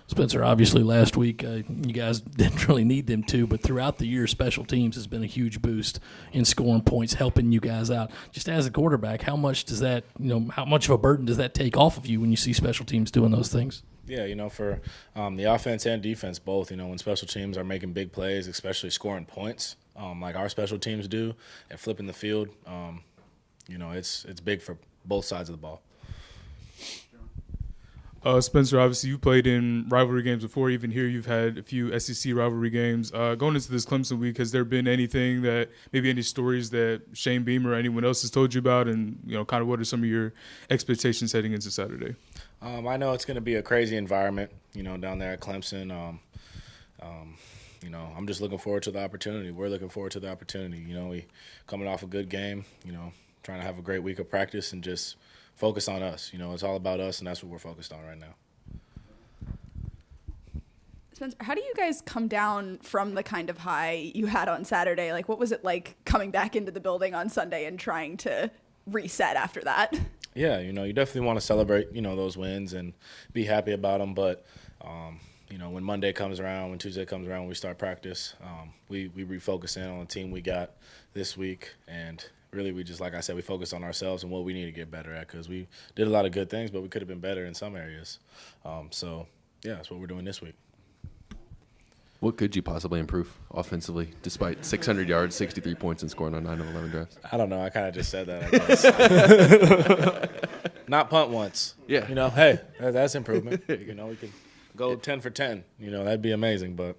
Spencer, obviously last week you guys didn't really need them to, but throughout the year, special teams has been a huge boost in scoring points, helping you guys out. Just as a quarterback, how much does that, how much of a burden does that take off of you when you see special teams doing those things? Yeah, for the offense and defense both, when special teams are making big plays, especially scoring points, like our special teams do, and flipping the field, it's big for both sides of the ball. Spencer, obviously you played in rivalry games before. Even here you've had a few SEC rivalry games. Going into this Clemson week, has there been anything that maybe any stories that Shane Beamer or anyone else has told you about, and kind of what are some of your expectations heading into Saturday? I know it's going to be a crazy environment, down there at Clemson. I'm just looking forward to the opportunity. We're looking forward to the opportunity. We coming off a good game, trying to have a great week of practice and just focus on us. It's all about us, and that's what we're focused on right now. Spencer, how do you guys come down from the kind of high you had on Saturday? Like, what was it like coming back into the building on Sunday and trying to reset after that? Yeah, you definitely want to celebrate, those wins and be happy about them. But, when Monday comes around, when Tuesday comes around, when we start practice, we refocus in on the team we got this week. And really, we just, like I said, we focus on ourselves and what we need to get better at, because we did a lot of good things, but we could have been better in some areas. That's what we're doing this week. What could you possibly improve offensively, despite 600 yards, 63 points, and scoring on 9 of 11 drives? I don't know. I kind of just said that, I guess. Not punt once. Yeah. Hey, that's improvement. We could go 10 for 10. That'd be amazing. But,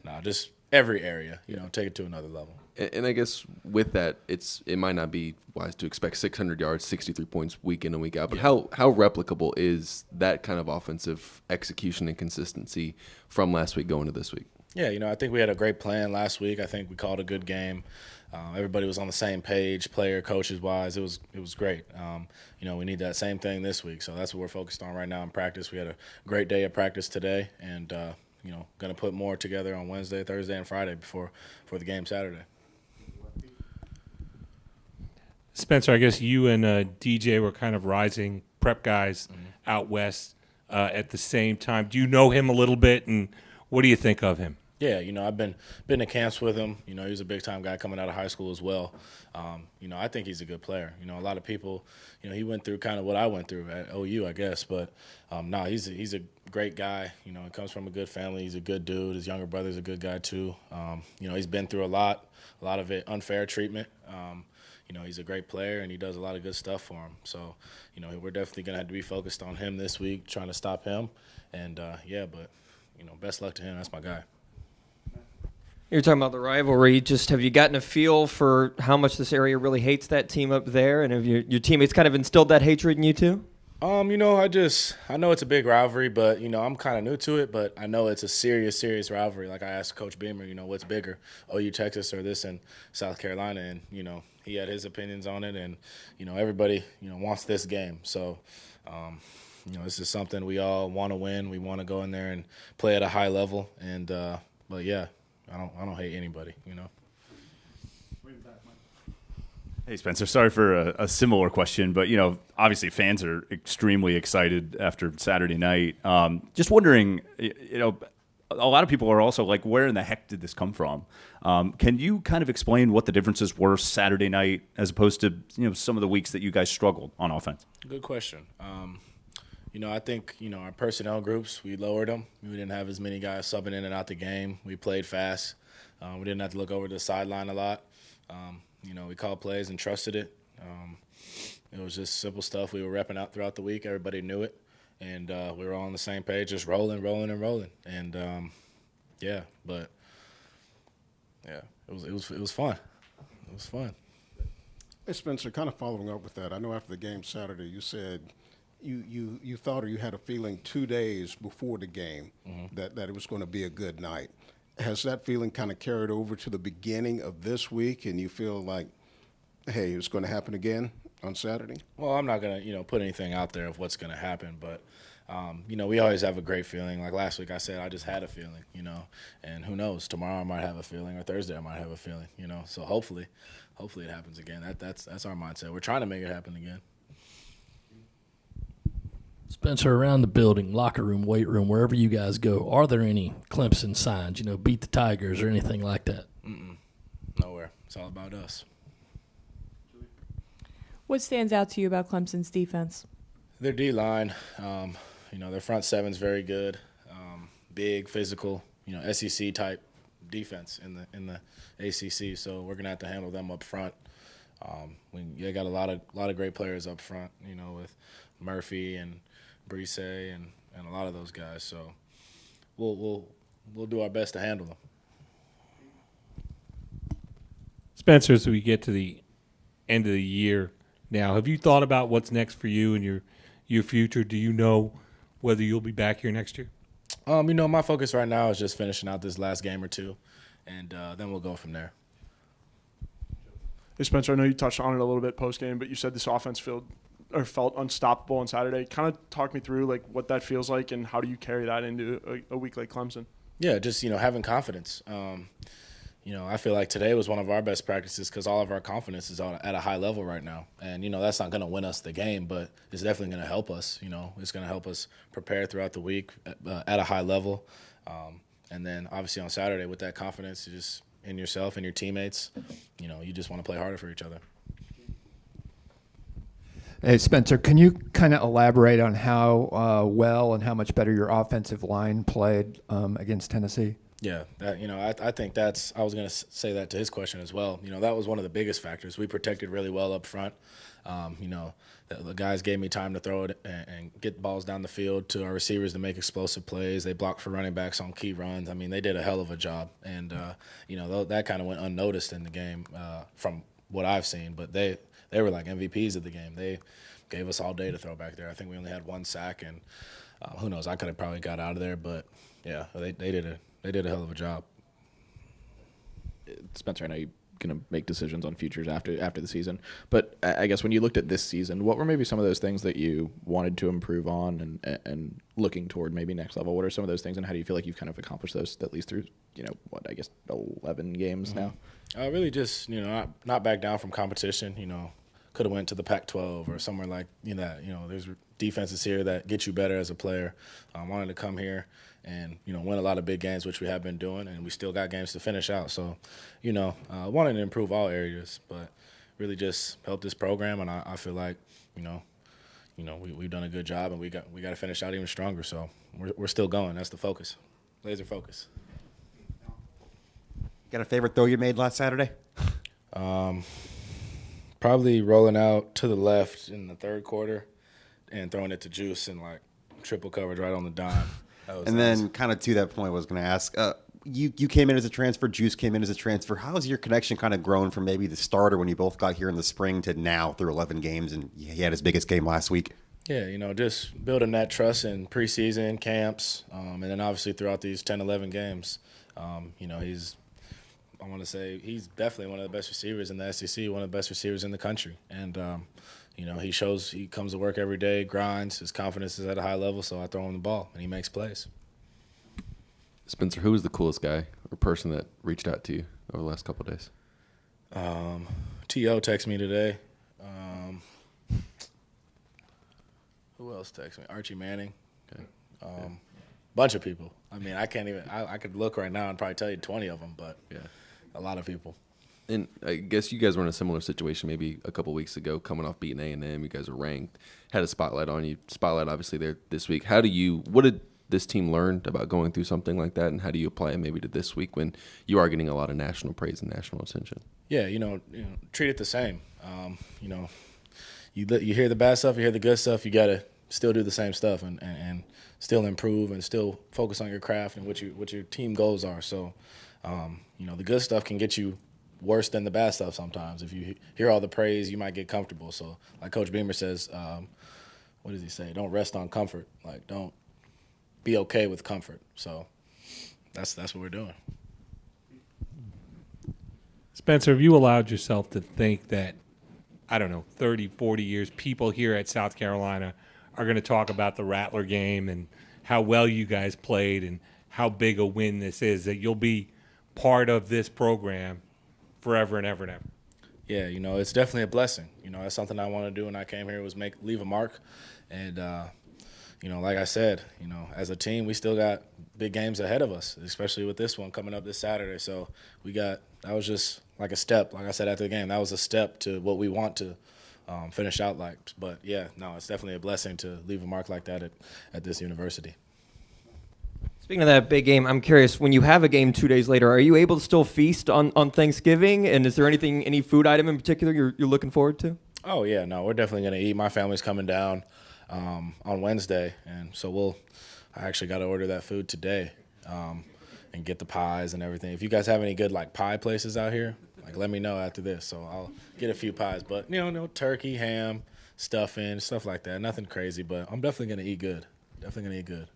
no, just every area, take it to another level. And I guess with that, it might not be wise to expect 600 yards, 63 points week in and week out. But how replicable is that kind of offensive execution and consistency from last week going to this week? Yeah, I think we had a great plan last week. I think we called a good game. Everybody was on the same page, player, coaches-wise. It was great. We need that same thing this week. So that's what we're focused on right now in practice. We had a great day of practice today, and going to put more together on Wednesday, Thursday, and Friday for the game Saturday. Spencer, I guess you and DJ were kind of rising prep guys out west at the same time. Do you know him a little bit, and what do you think of him? Yeah, I've been to camps with him. He's a big-time guy coming out of high school as well. I think he's a good player. A lot of people, he went through kind of what I went through at OU, I guess. But, no, he's a great guy. He comes from a good family. He's a good dude. His younger brother's a good guy too. He's been through a lot of it, unfair treatment. He's a great player, and he does a lot of good stuff for him. So, we're definitely going to have to be focused on him this week, trying to stop him. And, best luck to him. That's my guy. You're talking about the rivalry. Just have you gotten a feel for how much this area really hates that team up there? And have your teammates kind of instilled that hatred in you too? I know it's a big rivalry, but, I'm kind of new to it, but I know it's a serious, serious rivalry. Like I asked Coach Beamer, what's bigger, OU Texas or this in South Carolina? And, he had his opinions on it, and, everybody, wants this game. So, this is something we all want to win. We want to go in there and play at a high level. And, but, yeah, I don't hate anybody, Hey, Spencer, sorry for a similar question, but, obviously fans are extremely excited after Saturday night. Just wondering, a lot of people are also like, where in the heck did this come from? Can you kind of explain what the differences were Saturday night as opposed to, some of the weeks that you guys struggled on offense? Good question. I think, our personnel groups, we lowered them. We didn't have as many guys subbing in and out the game. We played fast. We didn't have to look over the sideline a lot. We called plays and trusted it. It was just simple stuff. We were repping out throughout the week. Everybody knew it. And we were all on the same page, just rolling. And, it was fun. It was fun. Hey, Spencer, kind of following up with that, I know after the game Saturday you said you thought or you had a feeling 2 days before the game that it was going to be a good night. Has that feeling kind of carried over to the beginning of this week, and you feel like, hey, it's going to happen again on Saturday? Well, I'm not going to, put anything out there of what's going to happen, but, we always have a great feeling. Like last week I said, I just had a feeling, and who knows, tomorrow I might have a feeling or Thursday I might have a feeling, so hopefully it happens again. That's our mindset. We're trying to make it happen again. Spencer, around the building, locker room, weight room, wherever you guys go, are there any Clemson signs, beat the Tigers or anything like that? Nowhere. It's all about us. What stands out to you about Clemson's defense? Their D-line, their front seven's very good, big, physical, SEC-type defense in the ACC. So we're going to have to handle them up front. They got a lot of great players up front, with Murphy and Brise and a lot of those guys. So we'll do our best to handle them. Spencer, as we get to the end of the year now, have you thought about what's next for you and your future? Do you know whether you'll be back here next year? My focus right now is just finishing out this last game or two, and then we'll go from there. Hey, Spencer, I know you touched on it a little bit post-game, but you said this offense felt unstoppable on Saturday. Kind of talk me through what that feels like and how do you carry that into a week like Clemson? Yeah, just, having confidence. I feel like today was one of our best practices because all of our confidence is at a high level right now. And, that's not going to win us the game, but it's definitely going to help us. It's going to help us prepare throughout the week at a high level. And then, obviously, on Saturday with that confidence, just in yourself and your teammates, you just want to play harder for each other. Hey, Spencer, can you kind of elaborate on how well and how much better your offensive line played against Tennessee? Yeah, I think I was going to say that to his question as well. That was one of the biggest factors. We protected really well up front. The guys gave me time to throw it and get balls down the field to our receivers to make explosive plays. They blocked for running backs on key runs. I mean, they did a hell of a job. And, that kind of went unnoticed in the game from what I've seen. But they were like MVPs of the game. They gave us all day to throw back there. I think we only had one sack, and who knows, I could have probably got out of there. But, yeah, they did a hell of a job. Spencer, I know you're going to make decisions on futures after the season, but I guess when you looked at this season, what were maybe some of those things that you wanted to improve on and looking toward maybe next level? What are some of those things, and how do you feel like you've kind of accomplished those at least through 11 games now? Really just not back down from competition. Could have went to the Pac-12 or somewhere like that. There's defenses here that get you better as a player. I wanted to come here and win a lot of big games, which we have been doing, and we still got games to finish out. So, wanted to improve all areas, but really just help this program, and I feel like, we've done a good job, and we got to finish out even stronger. So we're still going. That's the focus, laser focus. Got a favorite throw you made last Saturday? Probably rolling out to the left in the third quarter and throwing it to Juice and triple coverage right on the dime. And then kind of to that point, I was going to ask, you came in as a transfer, Juice came in as a transfer. How has your connection kind of grown from maybe the starter when you both got here in the spring to now through 11 games, and he had his biggest game last week? Yeah, just building that trust in preseason camps, and then obviously throughout these 10, 11 games. I want to say he's definitely one of the best receivers in the SEC, one of the best receivers in the country. And, he comes to work every day, grinds, his confidence is at a high level, so I throw him the ball, and he makes plays. Spencer, who was the coolest guy or person that reached out to you over the last couple of days? T.O. texted me today. Who else texted me? Archie Manning. Okay. Bunch of people. I mean, I can't even – I could look right now and probably tell you 20 of them, but a lot of people. And I guess you guys were in a similar situation maybe a couple weeks ago, coming off beating A&M. You guys are ranked, had a spotlight on you. Spotlight obviously there this week. What did this team learn about going through something like that, and how do you apply it maybe to this week when you are getting a lot of national praise and national attention? Yeah, treat it the same. You hear the bad stuff, you hear the good stuff. You got to still do the same stuff and still improve and still focus on your craft and what your team goals are. So, the good stuff can get you worse than the bad stuff sometimes. If you hear all the praise, you might get comfortable. So, like Coach Beamer says, what does he say? Don't rest on comfort. Don't be okay with comfort. So that's what we're doing. Spencer, have you allowed yourself to think that, 30, 40 years, people here at South Carolina are going to talk about the Rattler game and how well you guys played and how big a win this is, that you'll be part of this program forever and ever and ever? Yeah, it's definitely a blessing. That's something I want to do when I came here was leave a mark. And, like I said, as a team, we still got big games ahead of us, especially with this one coming up this Saturday. So that was just like a step. Like I said after the game, that was a step to what we want to finish out like. But, yeah, no, it's definitely a blessing to leave a mark like that at this university. Speaking of that big game, I'm curious, when you have a game 2 days later, are you able to still feast on Thanksgiving? And is there any food item in particular you're looking forward to? Oh, yeah, no, we're definitely going to eat. My family's coming down on Wednesday, and so I actually got to order that food today and get the pies and everything. If you guys have any good, pie places out here, let me know after this, so I'll get a few pies. But, no turkey, ham, stuffing, stuff like that. Nothing crazy, but I'm definitely going to eat good. Definitely going to eat good.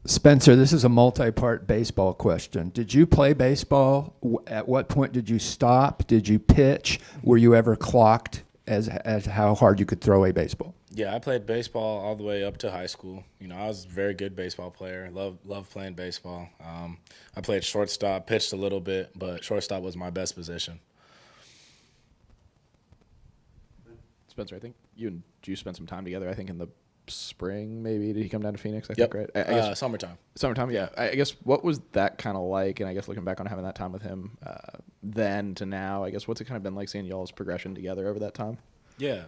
Spencer, this is a multi-part baseball question. Did you play baseball? At what point did you stop? Did you pitch? Were you ever clocked as how hard you could throw a baseball? Yeah, I played baseball all the way up to high school. I was a very good baseball player. Loved playing baseball. I played shortstop, pitched a little bit, but shortstop was my best position. Spencer, I think you and Juice spent some time together, I think in the spring, maybe. Did he come down to Phoenix? I think, right? I guess, summertime. Summertime, yeah. I guess, what was that kind of like? And I guess looking back on having that time with him then to now, I guess, what's it kind of been like seeing y'all's progression together over that time? Yeah.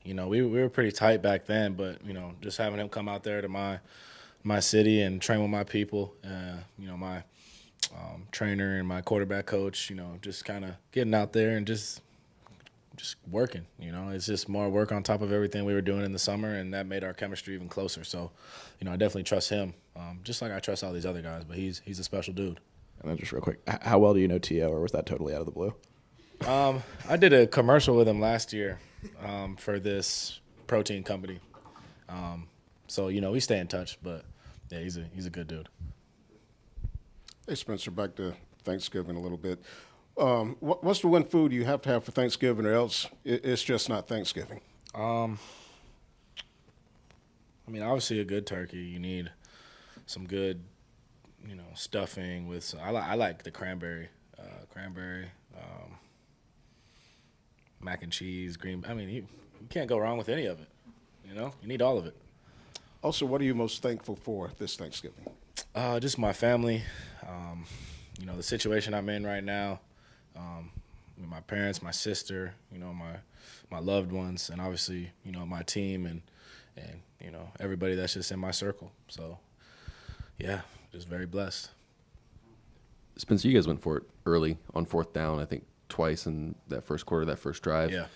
We were pretty tight back then, but, just having him come out there to my city and train with my people, my trainer and my quarterback coach, just kind of getting out there and just working, It's just more work on top of everything we were doing in the summer, and that made our chemistry even closer. So, I definitely trust him, just like I trust all these other guys, but he's a special dude. And then just real quick, how well do you know T.O., or was that totally out of the blue? I did a commercial with him last year for this protein company. So, we stay in touch, but, yeah, he's a good dude. Hey, Spencer, back to Thanksgiving a little bit. What's the one food you have to have for Thanksgiving, or else it's just not Thanksgiving? Obviously a good turkey. You need some good, stuffing with. I like the cranberry, mac and cheese, green. You can't go wrong with any of it. You need all of it. Also, what are you most thankful for this Thanksgiving? Just my family. The situation I'm in right now. With my parents, my sister, my loved ones, and obviously, my team and everybody that's just in my circle. So, yeah, just very blessed. Spencer, you guys went for it early on fourth down, I think twice in that first quarter, that first drive. Yeah.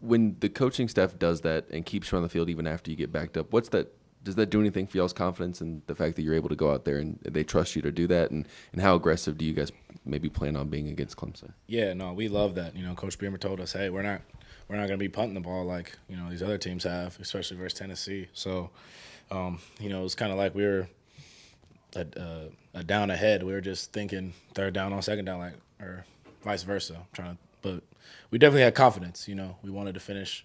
When the coaching staff does that and keeps you on the field even after you get backed up, does that do anything for y'all's confidence and the fact that you're able to go out there and they trust you to do that? And how aggressive do you guys maybe plan on being against Clemson? Yeah, no, we love that. Coach Beamer told us, hey, we're not going to be punting the ball like, these other teams have, especially versus Tennessee. So, it was kind of like we were a down ahead. We were just thinking third down on second down, or vice versa. But we definitely had confidence. We wanted to finish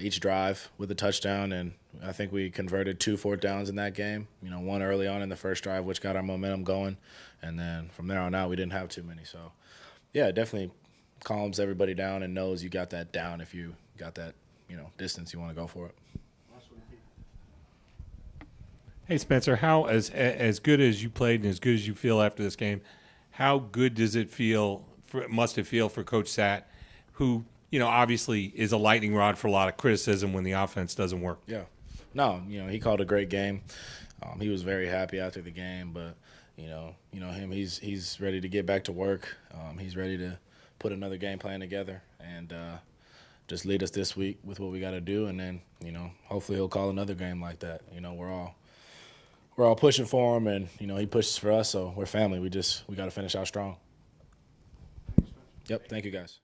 each drive with a touchdown, and I think we converted 2 fourth downs in that game. One early on in the first drive, which got our momentum going, and then from there on out, we didn't have too many. So, yeah, it definitely calms everybody down and knows you got that down if you got that distance you want to go for it. Hey Spencer, how as good as you played and as good as you feel after this game, how good does it feel? Must it feel for Coach Satt, who obviously is a lightning rod for a lot of criticism when the offense doesn't work? Yeah. No, he called a great game. He was very happy after the game, but, him, he's ready to get back to work. He's ready to put another game plan together and just lead us this week with what we got to do. And then, hopefully he'll call another game like that. We're all pushing for him, and, he pushes for us, so we're family. We got to finish out strong. Yep. Thank you, guys.